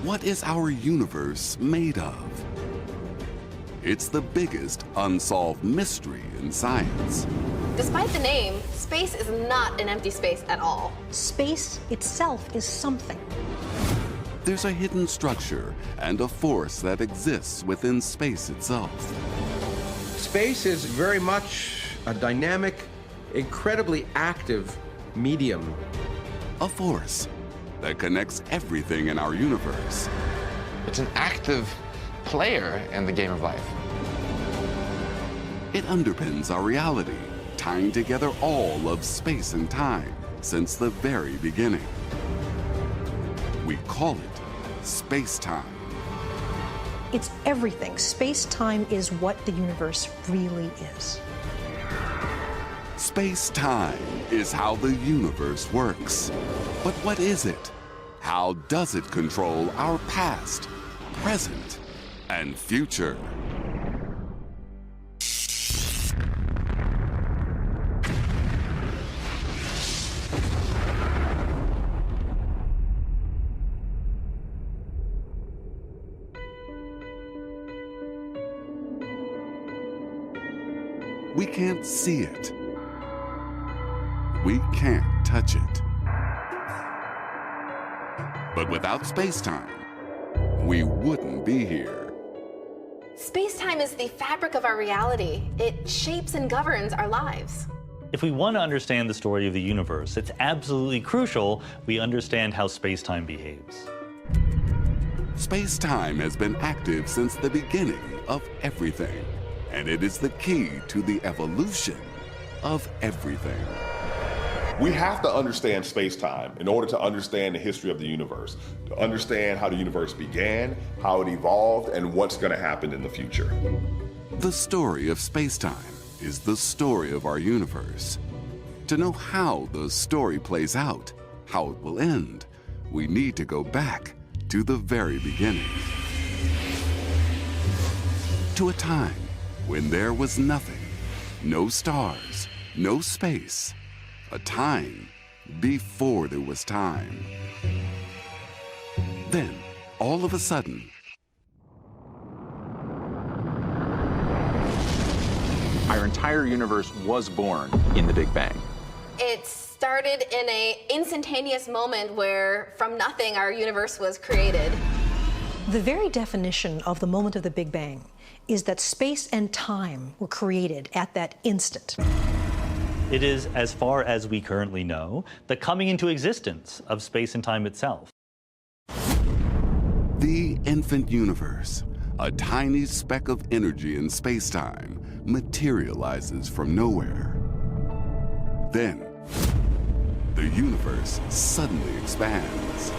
what is our universe made of? It's the biggest unsolved mystery in science. Despite the name, space is not an empty space at all. Space itself is something. There's a hidden structure and a force that exists within space itself. Space is very much a dynamic, incredibly active medium. A force that connects everything in our universe. It's an active player in the game of life. It underpins our reality, tying together all of space and time since the very beginning. We call it Spacetime. It's everything. Space-time is what the universe really is. Space-time is how the universe works. But what is it? How does it control our past, present, and future? We can't see it. We can't touch it. But without space-time, we wouldn't be here. Space-time is the fabric of our reality. It shapes and governs our lives. If we want to understand the story of the universe, it's absolutely crucial we understand how space-time behaves. Space-time has been active since the beginning of everything, and it is the key to the evolution of everything. We have to understand space-time in order to understand the history of the universe, to understand how the universe began, how it evolved, and what's going to happen in the future. The story of space-time is the story of our universe. To know how the story plays out, how it will end, we need to go back to the very beginning. To a time when there was nothing, no stars, no space. A time before there was time. Then, all of a sudden, our entire universe was born in the Big Bang. It started in an instantaneous moment where from nothing our universe was created. The very definition of the moment of the Big Bang is that space and time were created at that instant. It is, as far as we currently know, the coming into existence of space and time itself. The infant universe, a tiny speck of energy in space-time, materializes from nowhere. Then, the universe suddenly expands.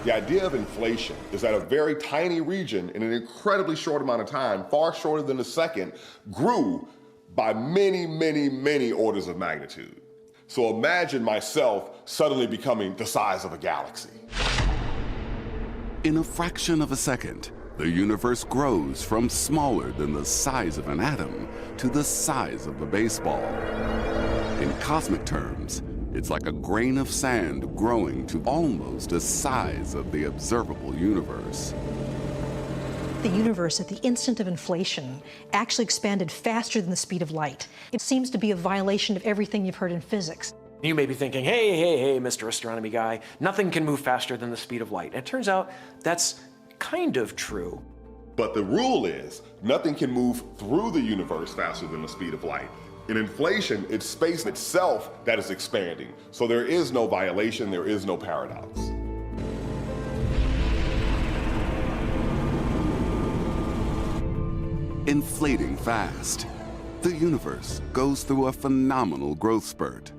The idea of inflation is that a very tiny region in an incredibly short amount of time, far shorter than a second, grew by many, many, many orders of magnitude. So imagine myself suddenly becoming the size of a galaxy. In a fraction of a second, the universe grows from smaller than the size of an atom to the size of a baseball. In cosmic terms, it's like a grain of sand growing to almost the size of the observable universe. The universe, at the instant of inflation, actually expanded faster than the speed of light. It seems to be a violation of everything you've heard in physics. You may be thinking, hey, Mr. Astronomy Guy, nothing can move faster than the speed of light. And it turns out that's kind of true. But the rule is, nothing can move through the universe faster than the speed of light. In inflation, it's space itself that is expanding. So there is no violation, there is no paradox. Inflating fast, the universe goes through a phenomenal growth spurt.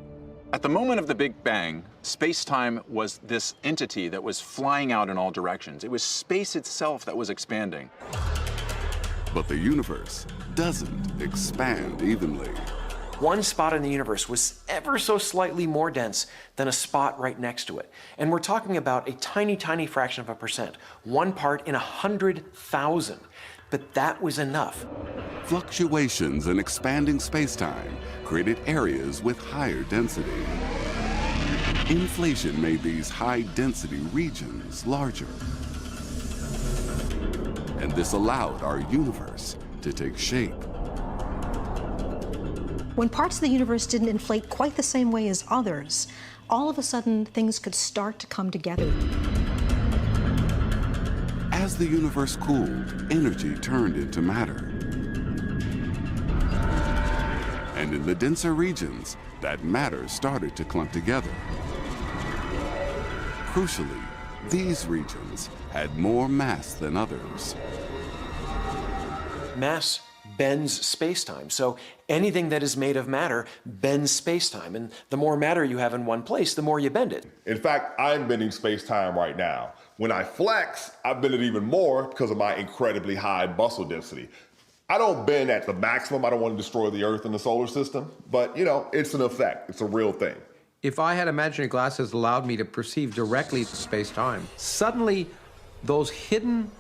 At the moment of the Big Bang, space-time was this entity that was flying out in all directions. It was space itself that was expanding. But the universe doesn't expand evenly. One spot in the universe was ever so slightly more dense than a spot right next to it. And we're talking about a tiny, tiny fraction of a percent. 1 part in 100,000. But that was enough. Fluctuations in expanding spacetime created areas with higher density. Inflation made these high-density regions larger. and this allowed our universe to take shape. When parts of the universe didn't inflate quite the same way as others, all of a sudden things could start to come together. As the universe cooled, energy turned into matter. And in the denser regions, that matter started to clump together. Crucially, these regions had more mass than others. Mass bends space-time. So anything that is made of matter bends space-time. And the more matter you have in one place, the more you bend it. In fact, I'm bending space-time right now. When I flex, I bend it even more because of my incredibly high muscle density. I don't bend at the maximum. I don't want to destroy the Earth and the solar system. But, you know, it's an effect. It's a real thing. If I had imaginary glasses that allowed me to perceive directly space-time, suddenly those hidden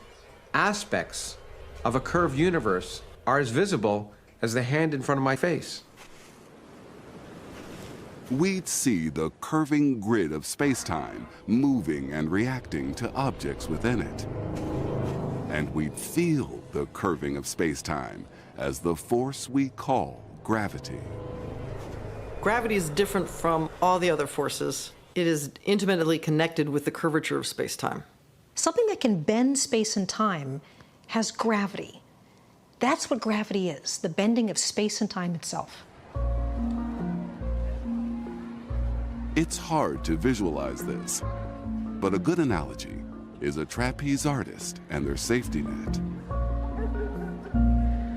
aspects of a curved universe are as visible as the hand in front of my face. We'd see the curving grid of space-time moving and reacting to objects within it. And we'd feel the curving of space-time as the force we call gravity. Gravity is different from all the other forces. It is intimately connected with the curvature of space-time. Something that can bend space and time has gravity. That's what gravity is, the bending of space and time itself. It's hard to visualize this, but a good analogy is a trapeze artist and their safety net.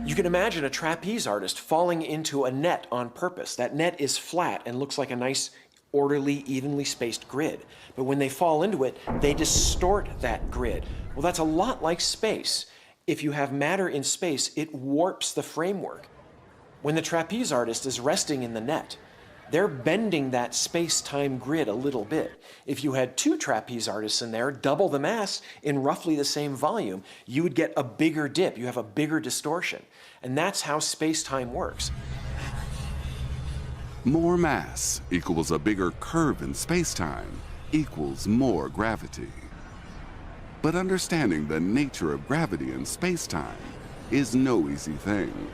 You can imagine a trapeze artist falling into a net on purpose. That net is flat and looks like a nice, orderly, evenly spaced grid. But when they fall into it, they distort that grid. Well, that's a lot like space. If you have matter in space, it warps the framework. When the trapeze artist is resting in the net, they're bending that space-time grid a little bit. If you had two trapeze artists in there, double the mass in roughly the same volume, you would get a bigger dip. You have a bigger distortion. And that's how space-time works. More mass equals a bigger curve in space-time equals more gravity. But understanding the nature of gravity in space-time is no easy thing.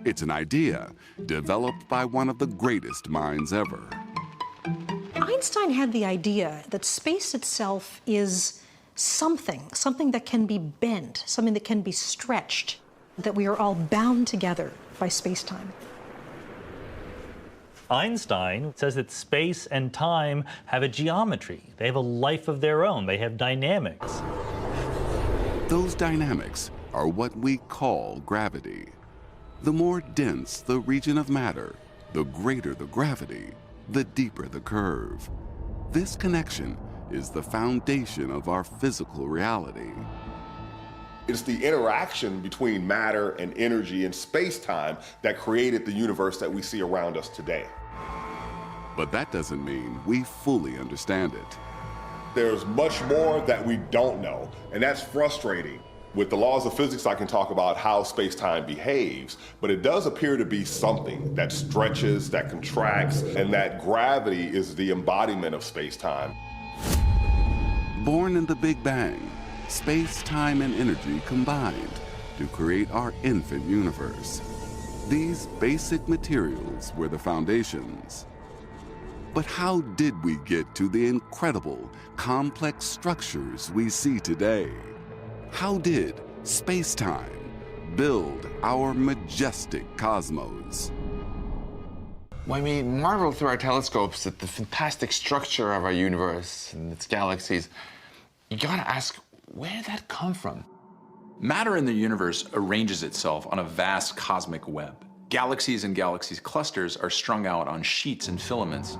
It's an idea developed by one of the greatest minds ever. Einstein had the idea that space itself is something that can be bent, something that can be stretched, that we are all bound together by space-time. Einstein says that space and time have a geometry. They have a life of their own. They have dynamics. Those dynamics are what we call gravity. The more dense the region of matter, the greater the gravity, the deeper the curve. This connection is the foundation of our physical reality. It's the interaction between matter and energy and space-time that created the universe that we see around us today. But that doesn't mean we fully understand it. There's much more that we don't know, and that's frustrating. With the laws of physics, I can talk about how space-time behaves, but it does appear to be something that stretches, that contracts, and that gravity is the embodiment of space-time. Born in the Big Bang, space, time, and energy combined to create our infant universe. These basic materials were the foundations. But how did we get to the incredible, complex structures we see today? How did space-time build our majestic cosmos? When we marvel through our telescopes at the fantastic structure of our universe and its galaxies, you gotta ask, where did that come from? Matter in the universe arranges itself on a vast cosmic web. Galaxies and galaxies clusters are strung out on sheets and filaments.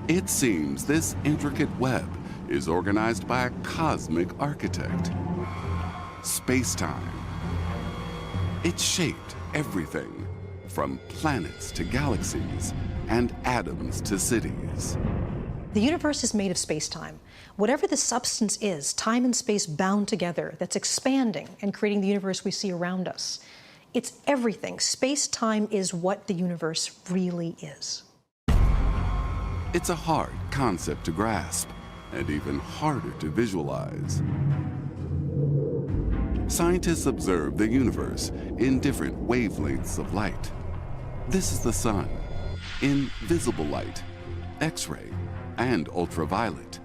It seems this intricate web is organized by a cosmic architect. Space-time. It shaped everything, from planets to galaxies, and atoms to cities. The universe is made of space-time. Whatever the substance is, time and space bound together, that's expanding and creating the universe we see around us. It's everything. Space-time is what the universe really is. It's a hard concept to grasp, and even harder to visualize. Scientists observe the universe in different wavelengths of light. This is the sun, in visible light, X-ray, and ultraviolet.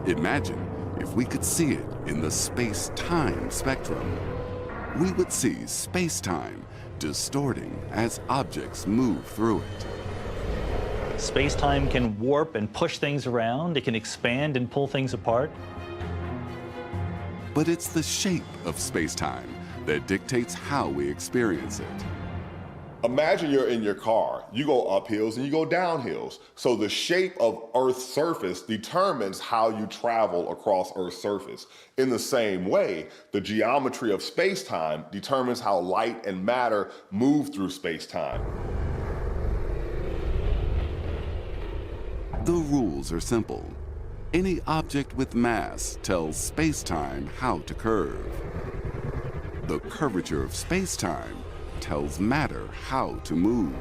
Imagine if we could see it in the space-time spectrum. We would see space-time distorting as objects move through it. Space-time can warp and push things around. It can expand and pull things apart. But it's the shape of space-time that dictates how we experience it. Imagine you're in your car. You go up hills and you go down hills. So the shape of Earth's surface determines how you travel across Earth's surface. In the same way, the geometry of space-time determines how light and matter move through space-time. The rules are simple. Any object with mass tells space-time how to curve. The curvature of space-time tells matter how to move.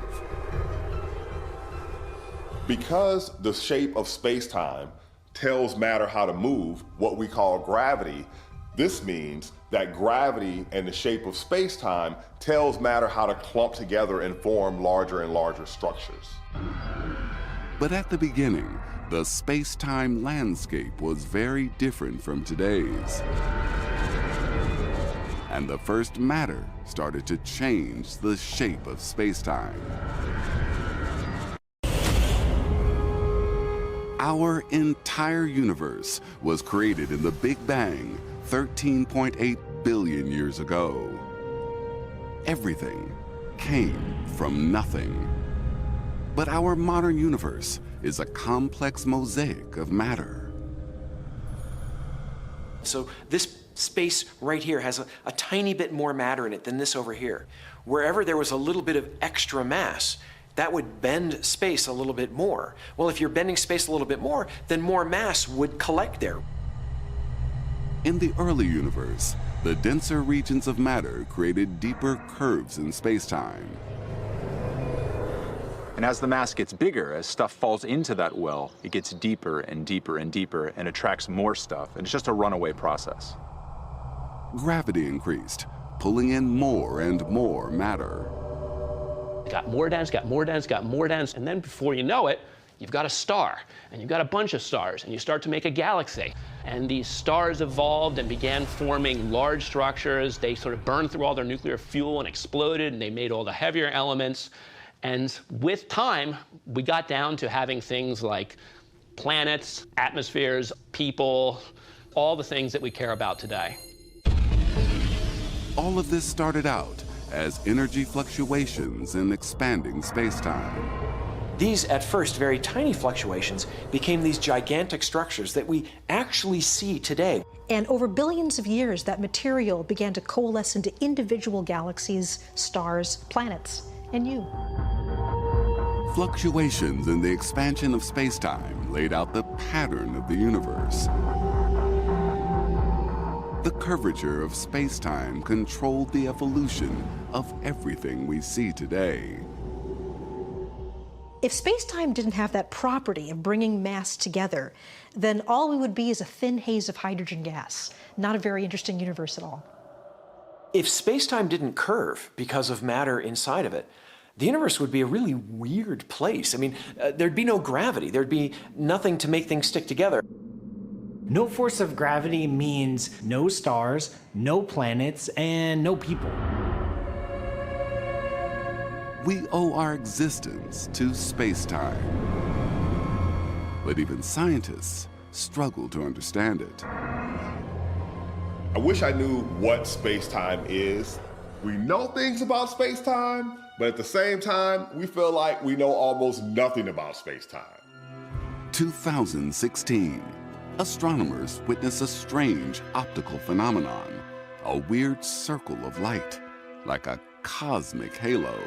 Because the shape of space-time tells matter how to move, what we call gravity, this means that gravity and the shape of space-time tells matter how to clump together and form larger and larger structures. But at the beginning, the space-time landscape was very different from today's. And the first matter started to change the shape of space-time. Our entire universe was created in the Big Bang 13.8 billion years ago. Everything came from nothing. But our modern universe is a complex mosaic of matter. So this space right here has a tiny bit more matter in it than this over here. Wherever there was a little bit of extra mass, that would bend space a little bit more. Well, if you're bending space a little bit more, then more mass would collect there. In the early universe, the denser regions of matter created deeper curves in space-time. And as the mass gets bigger, as stuff falls into that well, it gets deeper and deeper and deeper and attracts more stuff. And it's just a runaway process. Gravity increased, pulling in more and more matter. Got more dense, got more dense, got more dense, and then before you know it, you've got a star, and you've got a bunch of stars, and you start to make a galaxy. And these stars evolved and began forming large structures. They sort of burned through all their nuclear fuel and exploded, and they made all the heavier elements. And with time, we got down to having things like planets, atmospheres, people, all the things that we care about today. All of this started out as energy fluctuations in expanding space-time. These, at first, very tiny fluctuations became these gigantic structures that we actually see today. And over billions of years, that material began to coalesce into individual galaxies, stars, planets, and you. Fluctuations in the expansion of space-time laid out the pattern of the universe. The curvature of space-time controlled the evolution of everything we see today. If space-time didn't have that property of bringing mass together, then all we would be is a thin haze of hydrogen gas. Not a very interesting universe at all. If space-time didn't curve because of matter inside of it, the universe would be a really weird place. I mean, there'd be no gravity. There'd be nothing to make things stick together. No force of gravity means no stars, no planets, and no people. We owe our existence to space-time. But even scientists struggle to understand it. I wish I knew what space-time is. We know things about space-time, but at the same time, we feel like we know almost nothing about space-time. 2016. Astronomers witness a strange optical phenomenon, a weird circle of light, like a cosmic halo.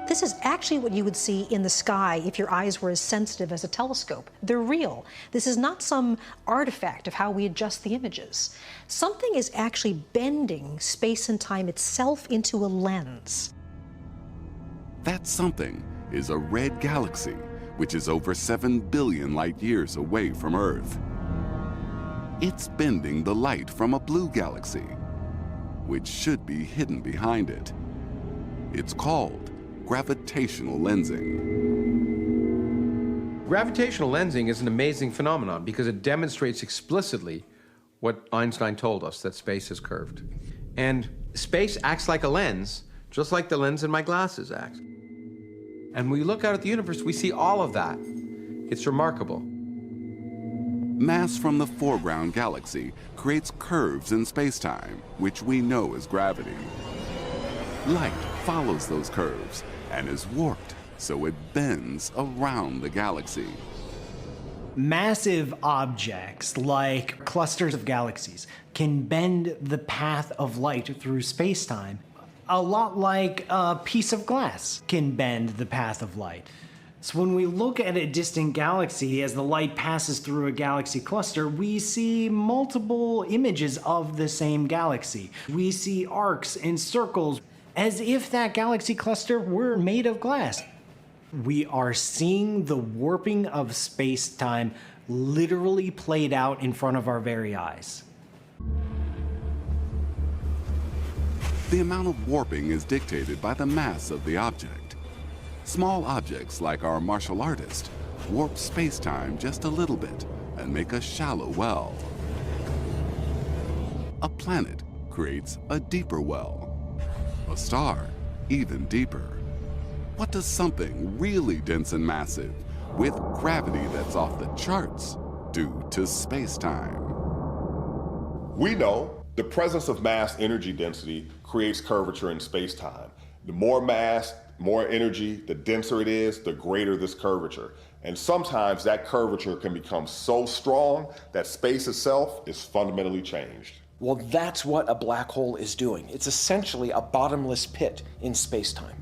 This is actually what you would see in the sky if your eyes were as sensitive as a telescope. They're real. This is not some artifact of how we adjust the images. Something is actually bending space and time itself into a lens. That something is a red galaxy which is over 7 billion light years away from Earth. It's bending the light from a blue galaxy, which should be hidden behind it. It's called gravitational lensing. Gravitational lensing is an amazing phenomenon because it demonstrates explicitly what Einstein told us, that space is curved. And space acts like a lens, just like the lens in my glasses acts. And when we look out at the universe, we see all of that. It's remarkable. Mass from the foreground galaxy creates curves in space-time, which we know as gravity. Light follows those curves and is warped, so it bends around the galaxy. Massive objects, like clusters of galaxies, can bend the path of light through space-time, a lot like a piece of glass can bend the path of light. So when we look at a distant galaxy, as the light passes through a galaxy cluster, we see multiple images of the same galaxy. We see arcs and circles, as if that galaxy cluster were made of glass. We are seeing the warping of space-time literally played out in front of our very eyes. The amount of warping is dictated by the mass of the object. Small objects like our martial artist warp space-time just a little bit and make a shallow well. A planet creates a deeper well. A star, even deeper. What does something really dense and massive, with gravity that's off the charts, do to space-time? We know the presence of mass energy density creates curvature in space-time. The more mass, more energy, the denser it is, the greater this curvature. And sometimes that curvature can become so strong that space itself is fundamentally changed. Well, that's what a black hole is doing. It's essentially a bottomless pit in space-time.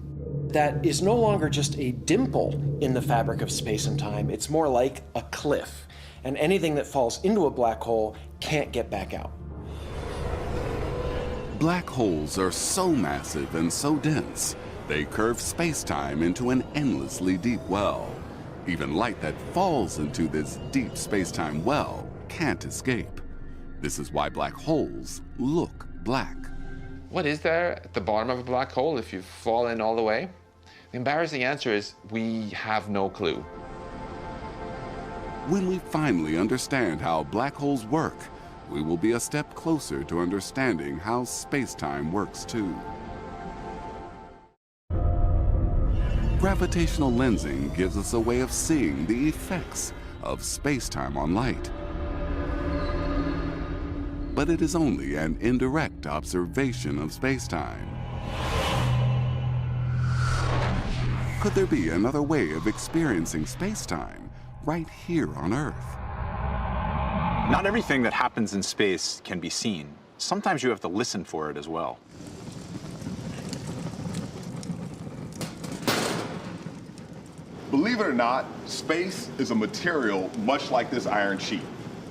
That is no longer just a dimple in the fabric of space and time, it's more like a cliff. And anything that falls into a black hole can't get back out. Black holes are so massive and so dense, they curve space-time into an endlessly deep well. Even light that falls into this deep space-time well can't escape. This is why black holes look black. What is there at the bottom of a black hole if you fall in all the way? The embarrassing answer is we have no clue. When we finally understand how black holes work, we will be a step closer to understanding how space-time works too. Gravitational lensing gives us a way of seeing the effects of space-time on light. But it is only an indirect observation of space-time. Could there be another way of experiencing space-time right here on Earth? Not everything that happens in space can be seen. Sometimes you have to listen for it as well. Believe it or not, space is a material much like this iron sheet.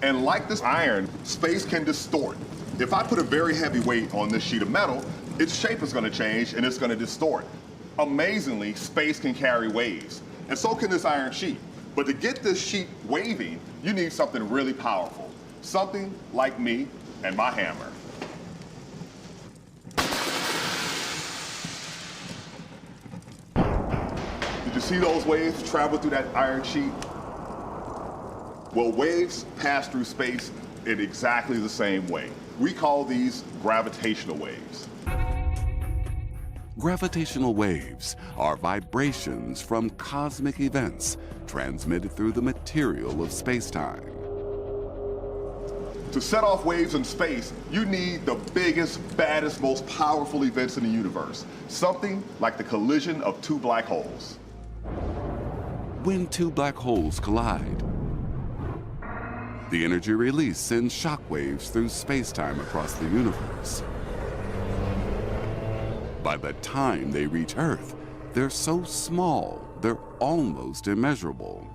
And like this iron, space can distort. If I put a very heavy weight on this sheet of metal, its shape is going to change and it's going to distort. Amazingly, space can carry waves, and so can this iron sheet. But to get this sheet waving, you need something really powerful. Something like me and my hammer. Did you see those waves travel through that iron sheet? Well, waves pass through space in exactly the same way. We call these gravitational waves. Gravitational waves are vibrations from cosmic events transmitted through the material of space-time. To set off waves in space, you need the biggest, baddest, most powerful events in the universe. Something like the collision of two black holes. When two black holes collide, the energy release sends shock waves through space-time across the universe. By the time they reach Earth, they're so small, they're almost immeasurable.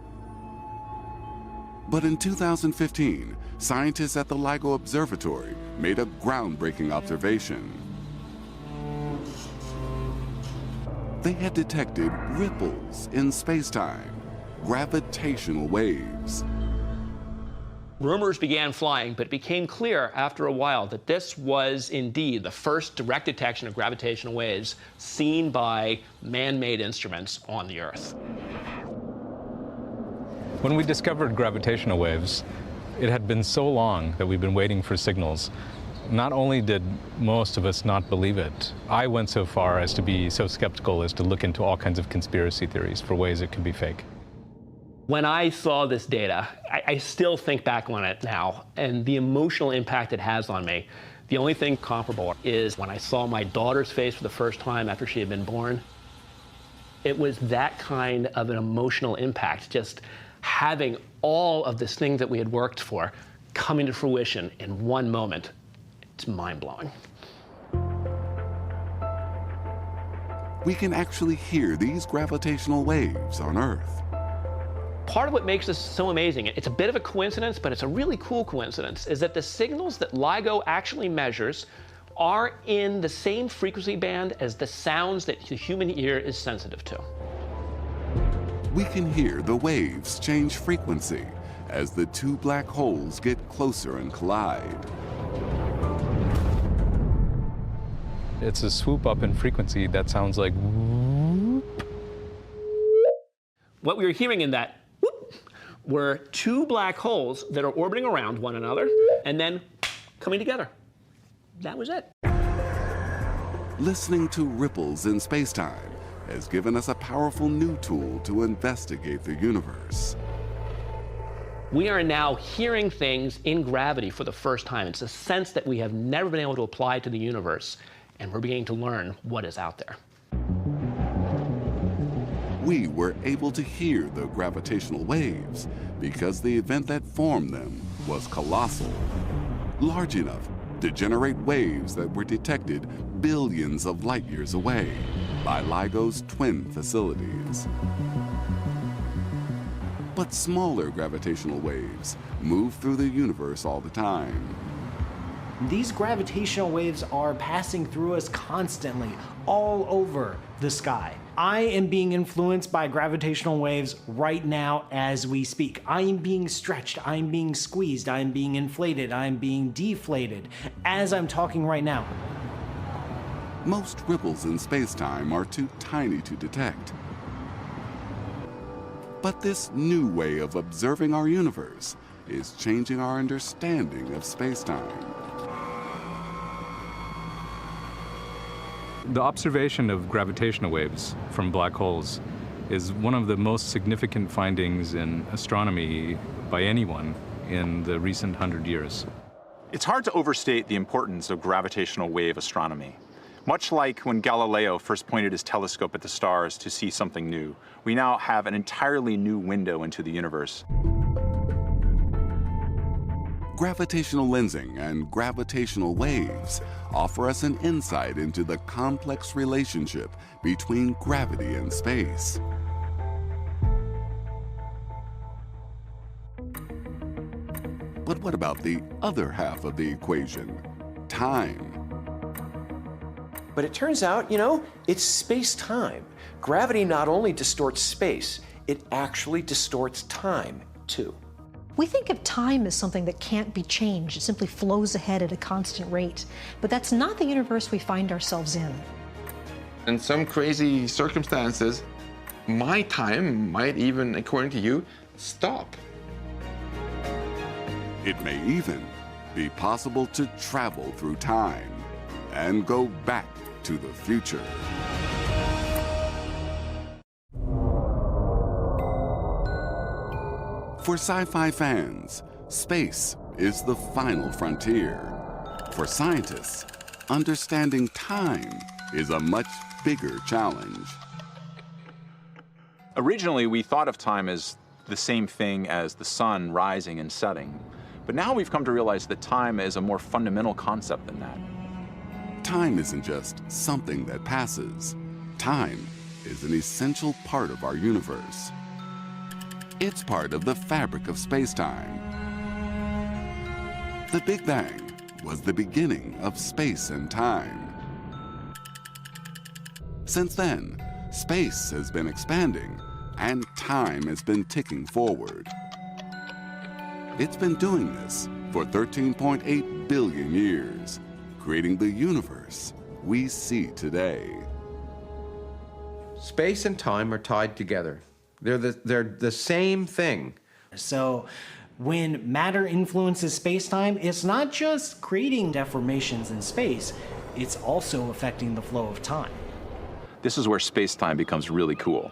But in 2015, scientists at the LIGO Observatory made a groundbreaking observation. They had detected ripples in space-time, gravitational waves. Rumors began flying, but it became clear after a while that this was indeed the first direct detection of gravitational waves seen by man-made instruments on the Earth. When we discovered gravitational waves, it had been so long that we've been waiting for signals. Not only did most of us not believe it, I went so far as to be so skeptical as to look into all kinds of conspiracy theories for ways it could be fake. When I saw this data, I still think back on it now, and the emotional impact it has on me. The only thing comparable is when I saw my daughter's face for the first time after she had been born. It was that kind of an emotional impact, just having all of this thing that we had worked for coming to fruition in one moment. It's mind-blowing. We can actually hear these gravitational waves on Earth. Part of what makes this so amazing, it's a bit of a coincidence, but it's a really cool coincidence, is that the signals that LIGO actually measures are in the same frequency band as the sounds that the human ear is sensitive to. We can hear the waves change frequency as the two black holes get closer and collide. It's a swoop up in frequency that sounds like whoop. What we were hearing in that whoop were two black holes that are orbiting around one another and then coming together. That was it. Listening to ripples in spacetime has given us a powerful new tool to investigate the universe. We are now hearing things in gravity for the first time. It's a sense that we have never been able to apply to the universe, and we're beginning to learn what is out there. We were able to hear the gravitational waves because the event that formed them was colossal, large enough to generate waves that were detected billions of light years away by LIGO's twin facilities. But smaller gravitational waves move through the universe all the time. These gravitational waves are passing through us constantly, all over the sky. I am being influenced by gravitational waves right now as we speak. I am being stretched, I am being squeezed, I am being inflated, I am being deflated as I'm talking right now. Most ripples in spacetime are too tiny to detect. But this new way of observing our universe is changing our understanding of spacetime. The observation of gravitational waves from black holes is one of the most significant findings in astronomy by anyone in the recent 100 years. It's hard to overstate the importance of gravitational wave astronomy. Much like when Galileo first pointed his telescope at the stars to see something new, we now have an entirely new window into the universe. Gravitational lensing and gravitational waves offer us an insight into the complex relationship between gravity and space. But what about the other half of the equation, time? But it turns out, it's space-time. Gravity not only distorts space, it actually distorts time, too. We think of time as something that can't be changed. It simply flows ahead at a constant rate. But that's not the universe we find ourselves in. In some crazy circumstances, my time might even, according to you, stop. It may even be possible to travel through time and go back to the future. For sci-fi fans, space is the final frontier. For scientists, understanding time is a much bigger challenge. Originally, we thought of time as the same thing as the sun rising and setting. But now we've come to realize that time is a more fundamental concept than that. Time isn't just something that passes. Time is an essential part of our universe. It's part of the fabric of spacetime. The Big Bang was the beginning of space and time. Since then, space has been expanding and time has been ticking forward. It's been doing this for 13.8 billion years, creating the universe we see today. Space and time are tied together. They're the same thing. So when matter influences space-time, it's not just creating deformations in space, it's also affecting the flow of time. This is where space-time becomes really cool.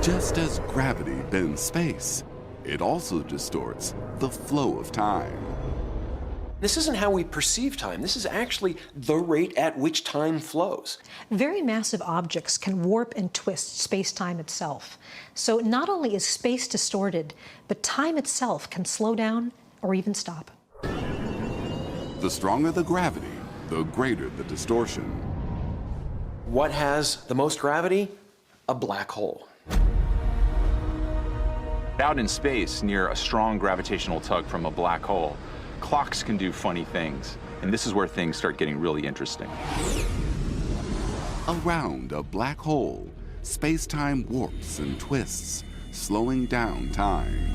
Just as gravity bends space, it also distorts the flow of time. This isn't how we perceive time. This is actually the rate at which time flows. Very massive objects can warp and twist space-time itself. So not only is space distorted, but time itself can slow down or even stop. The stronger the gravity, the greater the distortion. What has the most gravity? A black hole. Out in space, near a strong gravitational tug from a black hole, clocks can do funny things, and this is where things start getting really interesting. Around a black hole, space-time warps and twists, slowing down time.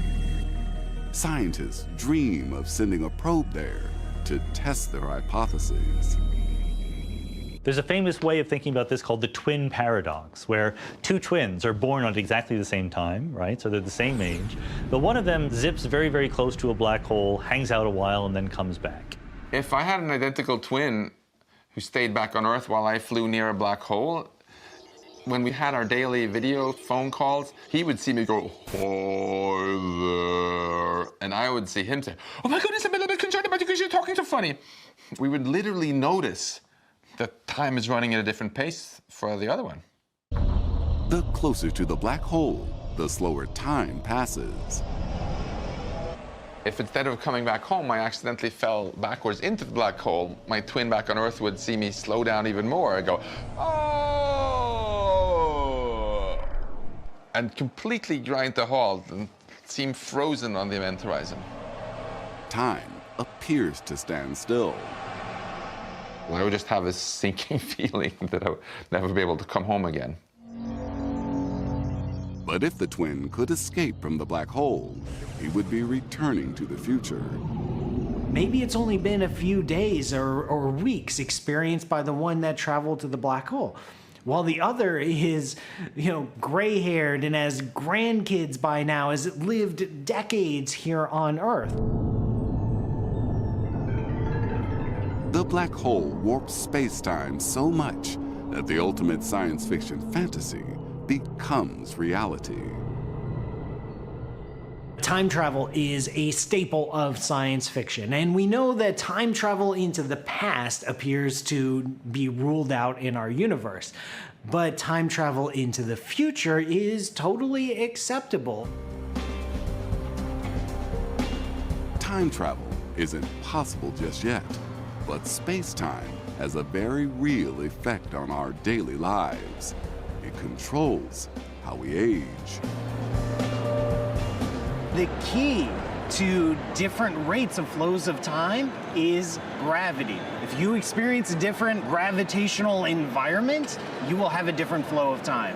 Scientists dream of sending a probe there to test their hypotheses. There's a famous way of thinking about this called the twin paradox, where two twins are born at exactly the same time, right? So they're the same age, but one of them zips very, very close to a black hole, hangs out a while, and then comes back. If I had an identical twin who stayed back on Earth while I flew near a black hole, when we had our daily video phone calls, he would see me go, "Hi there," and I would see him say, "Oh my goodness, I'm a little bit concerned about you because you're talking so funny." We would literally notice that time is running at a different pace for the other one. The closer to the black hole, the slower time passes. If instead of coming back home, I accidentally fell backwards into the black hole, my twin back on Earth would see me slow down even more and go, "Oh!" and completely grind to halt and seem frozen on the event horizon. Time appears to stand still. I would just have a sinking feeling that I would never be able to come home again. But if the twin could escape from the black hole, he would be returning to the future. Maybe it's only been a few days or weeks experienced by the one that traveled to the black hole, while the other is, gray-haired and has grandkids by now, has lived decades here on Earth. The black hole warps space-time so much that the ultimate science fiction fantasy becomes reality. Time travel is a staple of science fiction, and we know that time travel into the past appears to be ruled out in our universe. But time travel into the future is totally acceptable. Time travel isn't possible just yet, but space-time has a very real effect on our daily lives. It controls how we age. The key to different rates of flows of time is gravity. If you experience a different gravitational environment, you will have a different flow of time.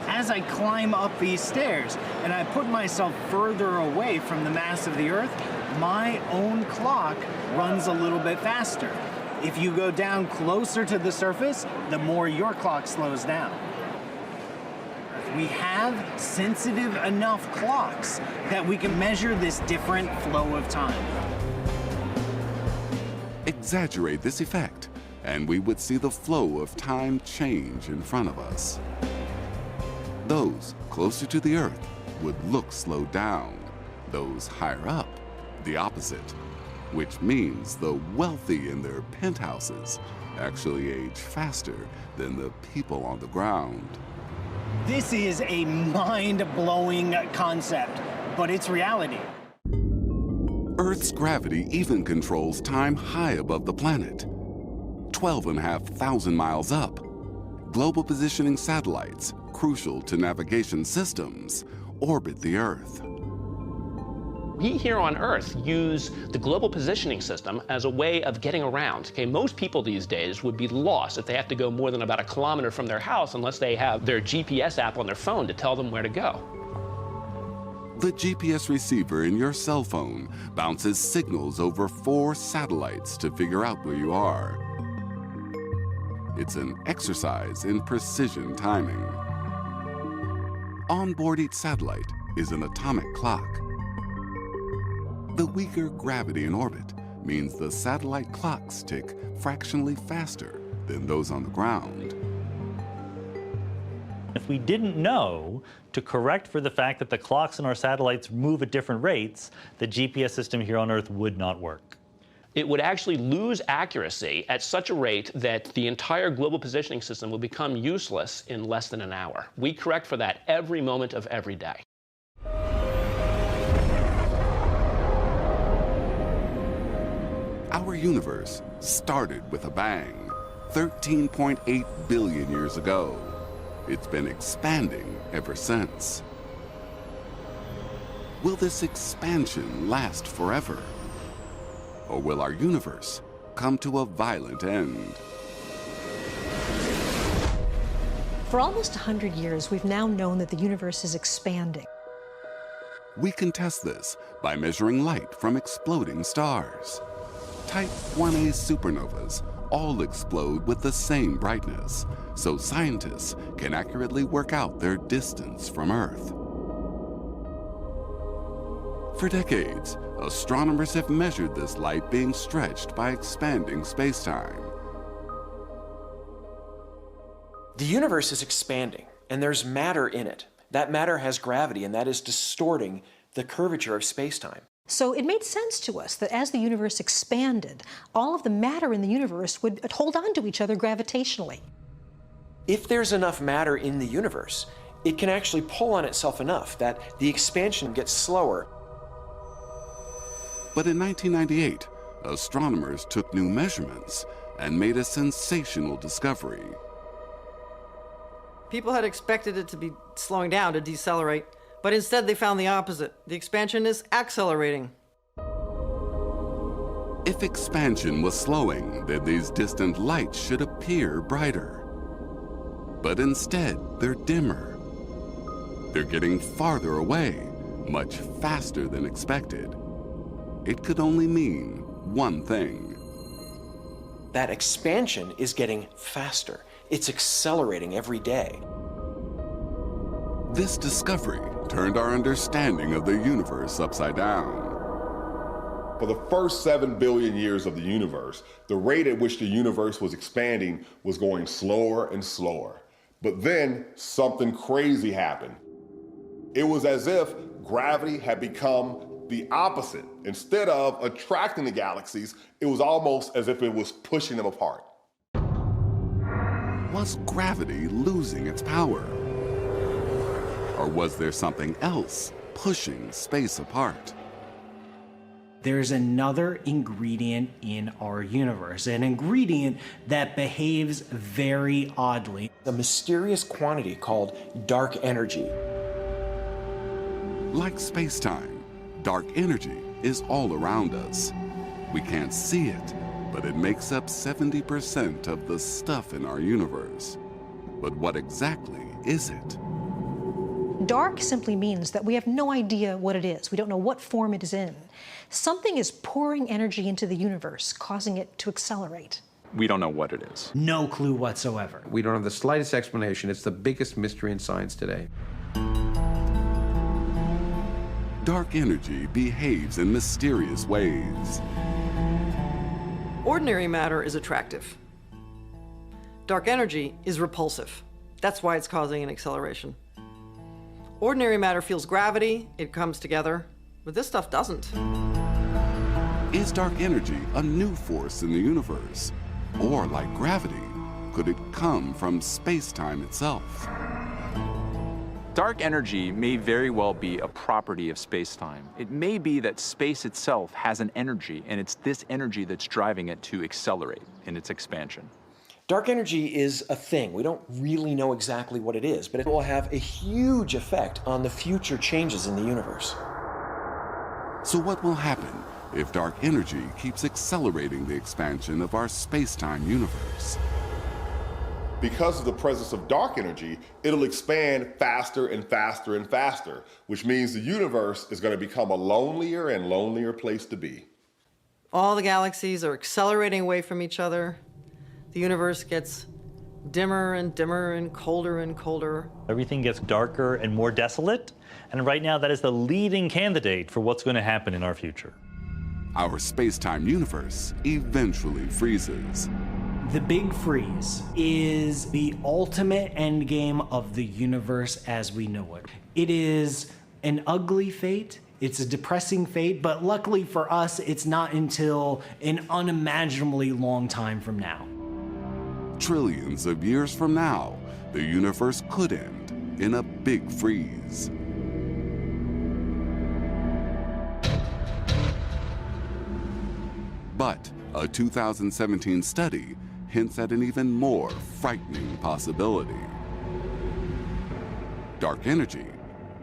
As I climb up these stairs and I put myself further away from the mass of the Earth, my own clock runs a little bit faster. If you go down closer to the surface, the more your clock slows down. We have sensitive enough clocks that we can measure this different flow of time. Exaggerate this effect, and we would see the flow of time change in front of us. Those closer to the Earth would look slowed down. Those higher up, the opposite, which means the wealthy in their penthouses actually age faster than the people on the ground. This is a mind-blowing concept, but it's reality. Earth's gravity even controls time high above the planet. 12,500 miles up. Global positioning satellites, crucial to navigation systems, orbit the Earth. We here on Earth use the global positioning system as a way of getting around. Okay, most people these days would be lost if they have to go more than about a kilometer from their house unless they have their GPS app on their phone to tell them where to go. The GPS receiver in your cell phone bounces signals over 4 satellites to figure out where you are. It's an exercise in precision timing. On board each satellite is an atomic clock. The weaker gravity in orbit means the satellite clocks tick fractionally faster than those on the ground. If we didn't know to correct for the fact that the clocks in our satellites move at different rates, the GPS system here on Earth would not work. It would actually lose accuracy at such a rate that the entire global positioning system would become useless in less than an hour. We correct for that every moment of every day. Our universe started with a bang, 13.8 billion years ago. It's been expanding ever since. Will this expansion last forever? Or will our universe come to a violent end? For almost 100 years, we've now known that the universe is expanding. We can test this by measuring light from exploding stars. Type 1a supernovas all explode with the same brightness, so scientists can accurately work out their distance from Earth. For decades, astronomers have measured this light being stretched by expanding space-time. The universe is expanding, and there's matter in it. That matter has gravity, and that is distorting the curvature of space-time. So it made sense to us that as the universe expanded, all of the matter in the universe would hold on to each other gravitationally. If there's enough matter in the universe, it can actually pull on itself enough that the expansion gets slower. But in 1998, astronomers took new measurements and made a sensational discovery. People had expected it to be slowing down, to decelerate, but instead they found the opposite. The expansion is accelerating. If expansion was slowing, then these distant lights should appear brighter. But instead, they're dimmer. They're getting farther away, much faster than expected. It could only mean one thing. That expansion is getting faster. It's accelerating every day. This discovery turned our understanding of the universe upside down. For the first 7 billion years of the universe, the rate at which the universe was expanding was going slower and slower. But then something crazy happened. It was as if gravity had become the opposite. Instead of attracting the galaxies, it was almost as if it was pushing them apart. Was gravity losing its power? Or was there something else pushing space apart? There's another ingredient in our universe, an ingredient that behaves very oddly. A mysterious quantity called dark energy. Like space-time, dark energy is all around us. We can't see it, but it makes up 70% of the stuff in our universe. But what exactly is it? Dark simply means that we have no idea what it is. We don't know what form it is in. Something is pouring energy into the universe, causing it to accelerate. We don't know what it is. No clue whatsoever. We don't have the slightest explanation. It's the biggest mystery in science today. Dark energy behaves in mysterious ways. Ordinary matter is attractive. Dark energy is repulsive. That's why it's causing an acceleration. Ordinary matter feels gravity, it comes together, but this stuff doesn't. Is dark energy a new force in the universe? Or like gravity, could it come from space-time itself? Dark energy may very well be a property of space-time. It may be that space itself has an energy, and it's this energy that's driving it to accelerate in its expansion. Dark energy is a thing. We don't really know exactly what it is, but it will have a huge effect on the future changes in the universe. So what will happen if dark energy keeps accelerating the expansion of our space-time universe? Because of the presence of dark energy, it'll expand faster and faster and faster, which means the universe is going to become a lonelier and lonelier place to be. All the galaxies are accelerating away from each other. The universe gets dimmer and dimmer and colder. Everything gets darker and more desolate, and right now that is the leading candidate for what's going to happen in our future. Our space-time universe eventually freezes. The Big Freeze is the ultimate endgame of the universe as we know it. It is an ugly fate. It's a depressing fate, but luckily for us, it's not until an unimaginably long time from now. Trillions of years from now, the universe could end in a big freeze. But a 2017 study hints at an even more frightening possibility. Dark energy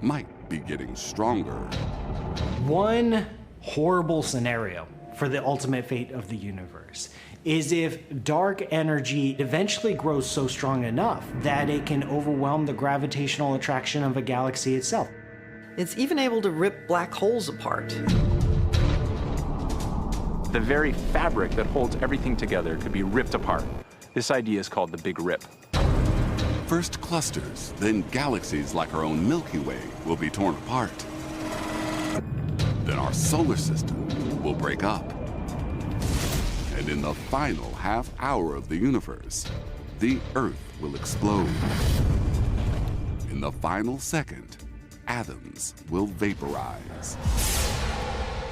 might be getting stronger. One horrible scenario for the ultimate fate of the universe is if dark energy eventually grows so strong enough that it can overwhelm the gravitational attraction of a galaxy itself. It's even able to rip black holes apart. The very fabric that holds everything together could be ripped apart. This idea is called the Big Rip. First clusters, then galaxies like our own Milky Way will be torn apart. Then our solar system will break up. And in the final half hour of the universe, the Earth will explode. In the final second, atoms will vaporize.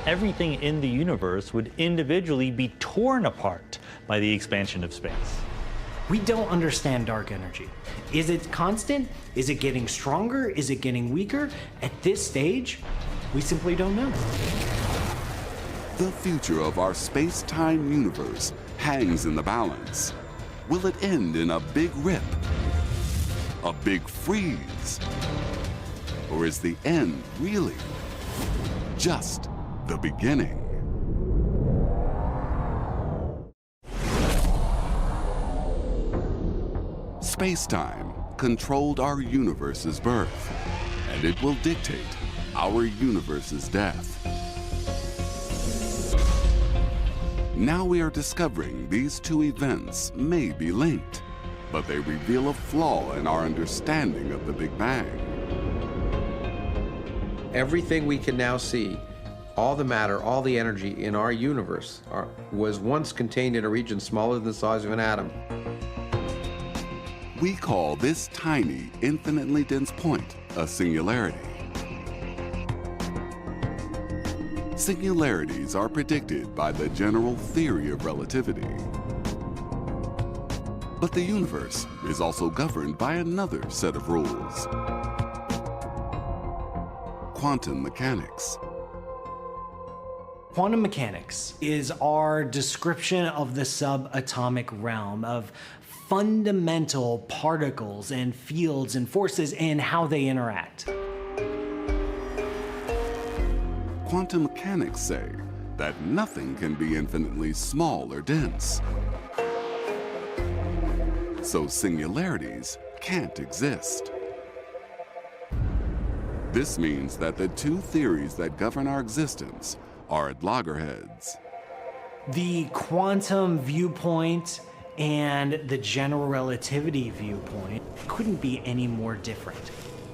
Everything in the universe would individually be torn apart by the expansion of space. We don't understand dark energy. Is it constant? Is it getting stronger? Is it getting weaker? At this stage, we simply don't know. The future of our space-time universe hangs in the balance. Will it end in a big rip? A big freeze? Or is the end really just the beginning? Space-time controlled our universe's birth, and it will dictate our universe's death. Now we are discovering these two events may be linked, but they reveal a flaw in our understanding of the Big Bang. Everything we can now see, all the matter, all the energy in our universe was once contained in a region smaller than the size of an atom. We call this tiny, infinitely dense point a singularity. Singularities are predicted by the general theory of relativity. But the universe is also governed by another set of rules. Quantum mechanics. Quantum mechanics is our description of the subatomic realm, of fundamental particles and fields and forces and how they interact. Quantum mechanics say that nothing can be infinitely small or dense. So singularities can't exist. This means that the two theories that govern our existence are at loggerheads. The quantum viewpoint and the general relativity viewpoint couldn't be any more different.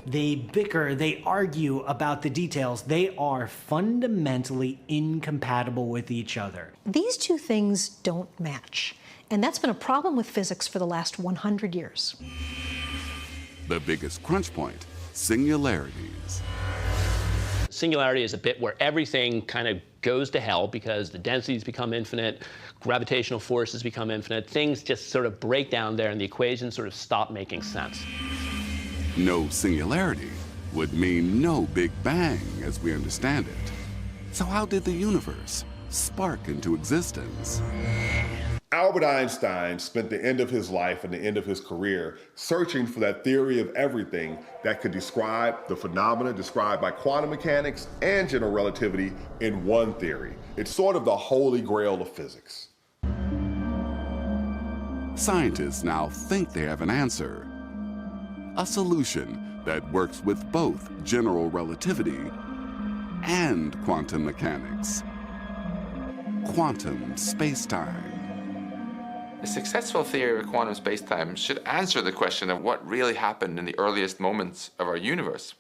They bicker, they argue about the details. They are fundamentally incompatible with each other. These two things don't match, and that's been a problem with physics for the last 100 years. The biggest crunch point, singularities. Singularity is a bit where everything kind of goes to hell because the densities become infinite, gravitational forces become infinite, things just sort of break down there and the equations sort of stop making sense. No singularity would mean no Big Bang as we understand it. So how did the universe spark into existence? Albert Einstein spent the end of his life and the end of his career searching for that theory of everything that could describe the phenomena described by quantum mechanics and general relativity in one theory. It's sort of the holy grail of physics. Scientists now think they have an answer, a solution that works with both general relativity and quantum mechanics. Quantum space-time. A successful theory of quantum spacetime should answer the question of what really happened in the earliest moments of our universe.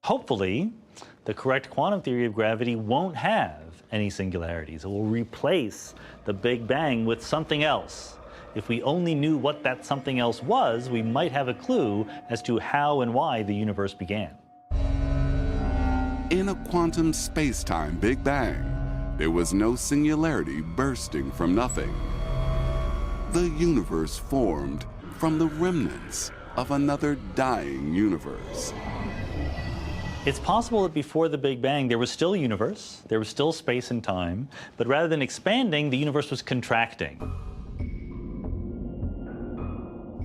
Hopefully, the correct quantum theory of gravity won't have any singularities. It will replace the Big Bang with something else. If we only knew what that something else was, we might have a clue as to how and why the universe began. In a quantum space-time Big Bang, there was no singularity bursting from nothing. The universe formed from the remnants of another dying universe. It's possible that before the Big Bang, there was still a universe, there was still space and time, but rather than expanding, the universe was contracting.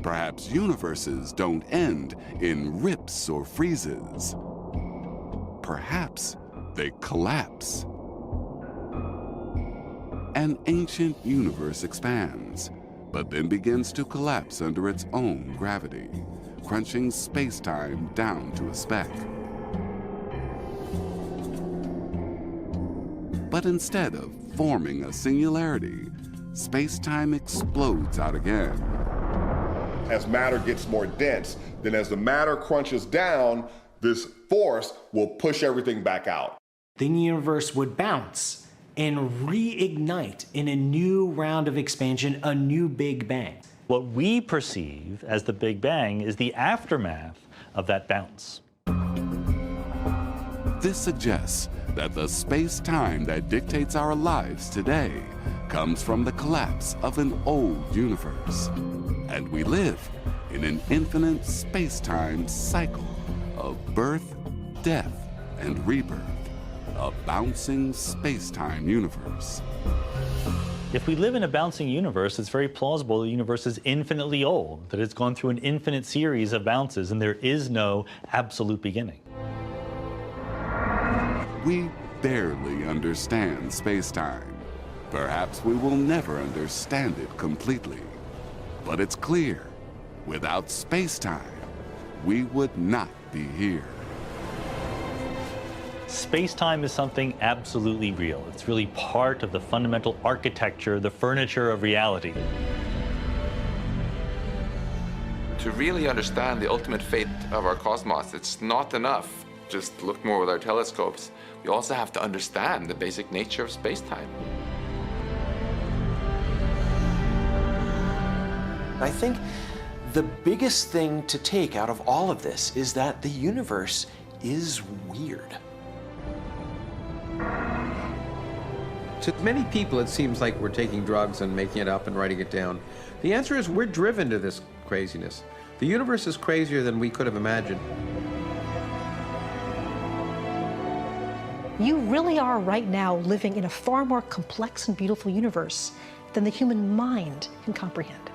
Perhaps universes don't end in rips or freezes. Perhaps they collapse. An ancient universe expands, but then begins to collapse under its own gravity, crunching space-time down to a speck. But instead of forming a singularity, space-time explodes out again. As matter gets more dense, then as the matter crunches down, this force will push everything back out. The universe would bounce and reignite in a new round of expansion, a new Big Bang. What we perceive as the Big Bang is the aftermath of that bounce. This suggests that the space-time that dictates our lives today comes from the collapse of an old universe. And we live in an infinite space-time cycle of birth, death, and rebirth. A bouncing space-time universe. If we live in a bouncing universe, it's very plausible the universe is infinitely old, that it's gone through an infinite series of bounces and there is no absolute beginning. We barely understand space-time. Perhaps we will never understand it completely. But it's clear, without space-time, we would not be here. Space-time is something absolutely real. It's really part of the fundamental architecture, the furniture of reality. To really understand the ultimate fate of our cosmos, it's not enough just look more with our telescopes. We also have to understand the basic nature of space-time. I think the biggest thing to take out of all of this is that the universe is weird. To many people, it seems like we're taking drugs and making it up and writing it down. The answer is we're driven to this craziness. The universe is crazier than we could have imagined. You really are right now living in a far more complex and beautiful universe than the human mind can comprehend.